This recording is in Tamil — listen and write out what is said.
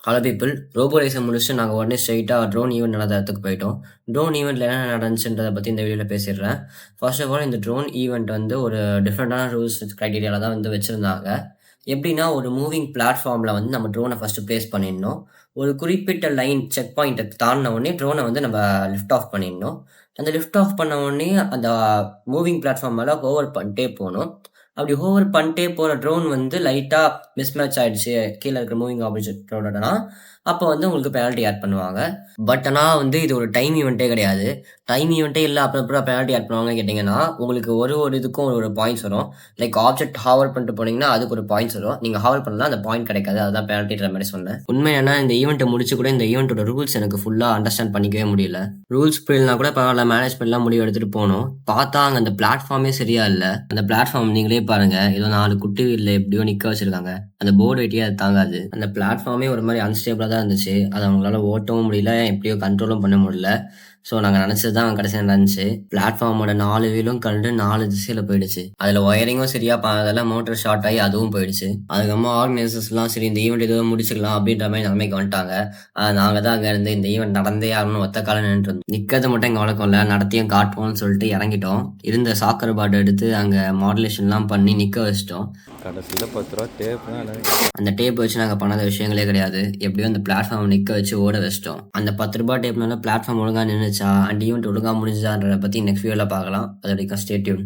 Hello people. ரோபோ ரேஸ முடிச்சுட்டு நாங்க உடனே ஸ்ட்ரெயிட்டா ட்ரோன் ஈவென்ட் நடந்த இடத்துக்கு போயிட்டோம். ட்ரோன் ஈவென்ட்ல என்ன நடந்துச்சுன்றத பத்தி இந்த வீடியோல பேசிடுறேன். ஃபர்ஸ்ட் ஆஃப் ஆல் இந்த ட்ரோன் ஈவென்ட் வந்து ஒரு டிஃபரெண்டான ரூல்ஸ் கிரைட்டீரியால தான் வந்து வச்சிருந்தாங்க. எப்படின்னா, ஒரு மூவிங் பிளாட்ஃபார்ம்ல வந்து நம்ம ட்ரோன ஃபர்ஸ்ட் பிளேஸ் பண்ணிடணும். ஒரு குறிப்பிட்ட லைன் செக் பாயிண்ட்ட தாண்டுன உடனே ட்ரோன வந்து நம்ம லிஃப்ட் ஆஃப் பண்ணிடணும். அந்த லிஃப்ட் ஆஃப் பண்ண உடனே அந்த மூவிங் பிளாட்ஃபார்ம் மேல ஹோவர் பண்ணிட்டே போணும். அப்படி ஹோவர் பண்ணிட்டே போற ட்ரோன் வந்து லைட்டா மிஸ்மேட்ச் ஆயிடுச்சு கீழ இருக்கிற மூவிங் ஆப்ஜெக்ட்டோடனா, அப்ப வந்து உங்களுக்கு பெனால்டி ஆட் பண்ணுவாங்க. பட் ஆனா வந்து இது ஒரு டைம் ஈவென்ட்டே கிடையாது. டைம் ஈவென்ட்டே இல்ல அப்புறம் எப்புட்றா பெனால்டி ஆட் பண்ணுவாங்கன்னு கேட்டீங்கன்னா, உங்களுக்கு ஒரு இதுக்கும் ஒரு பாயிண்ட்ஸ் வரும். லைக் ஆப்ஜெக்ட் ஹாவர் பண்ணிட்டு போனீங்கன்னா, அதுக்கு ஒரு பாயிண்ட்ஸ் வரும். நீங்க ஹாவர் பண்ணலனா அந்த பாயிண்ட் கிடைக்காது. அதுதான் பெனால்டின்ற மாரி சொன்னேன். உண்மை என்னன்னா இந்த ஈவென்ட்ட முடிச்சு கூட இந்த ஈவென்ட்டோட ரூல்ஸ் எனக்கு ஃபுல்லா அண்டர்ஸ்டாண்ட் பண்ணிக்கவே முடியல. ரூல்ஸ் புரியலனா கூட பரவால்ல மேனேஜ்மென்ட்லாம் முடிவு எடுத்துட்டு போனோம். பார்த்தா அங்க அந்த பிளாட்ஃபார்மே சரியா இல்ல. அந்த பிளாட்ஃபார்ம் நீங்களே பாருங்க. ஏதோ 4 குட்டி வீல்ல எப்படியோ நிக்க வச்சிருக்காங்க. அந்த போர்ட் வெயிட்டே அது தாங்காது. அந்த பிளாட்ஃபார்மே ஒரு மாரி அன்ஸ்டேபிளா தான் இருந்துச்சு. அத அவங்களால ஓட்டவும் முடியல, எப்படியோ கண்ட்ரோலும் பண்ண முடியல. ஸோ நாங்க நெனச்சது தான் கடைசியா நடந்துச்சு. பிளாட்ஃபார்மோட 4 வீலும் கழண்டு 4 திசையில போயிடுச்சு. அதுல ஒயரிங்கும் சரியா பண்ணாதால மோட்டார் ஷார்ட் ஆகி அதுவும் போயிடுச்சு. அதுக்கப்புறமா ஆர்கனைசர்ஸ்லாம் சரி இந்த ஈவென்ட் ஏதோ முடிச்சுக்கலாம் அப்படின்ற மாரி நிலைமைக்கு வந்துட்டாங்க. நாங்க தான் அங்க இருந்து இந்த ஈவென்ட் நடந்தே ஆகணும்னு ஒத்த கால்ல நின்னுட்டு இருந்தோம். நிக்கிறது மட்டும் எங்க வழக்கம் இல்ல. நடத்தியும் காட்டுவோம்னு சொல்லிட்டு இறங்கிட்டோம். இருந்த சாக்கர் பாட் எடுத்து அங்க மாடுலேஷன்லாம் பண்ணி நிக்க வச்சுட்டோம். கடைசியில் ₹10 டேப்னா அந்த டேப் வச்சு நாங்க பண்ணாத விஷயங்களே கிடையாது. எப்படியோ அந்த பிளாட்ஃபார்ம் நிக்க வச்சு ஓட வச்சுட்டோம். அந்த ₹10 டேப்னால பிளாட்ஃபார்ம் ஒழுங்கா நின்னுச்சா? அண்ட் ஈவென்ட் ஒழுங்கா முடிஞ்சுதான்றத பத்தி நெக்ஸ்ட் வீடியோல பார்க்கலாம். அது வரைக்கும் ஸ்டே டியூன்.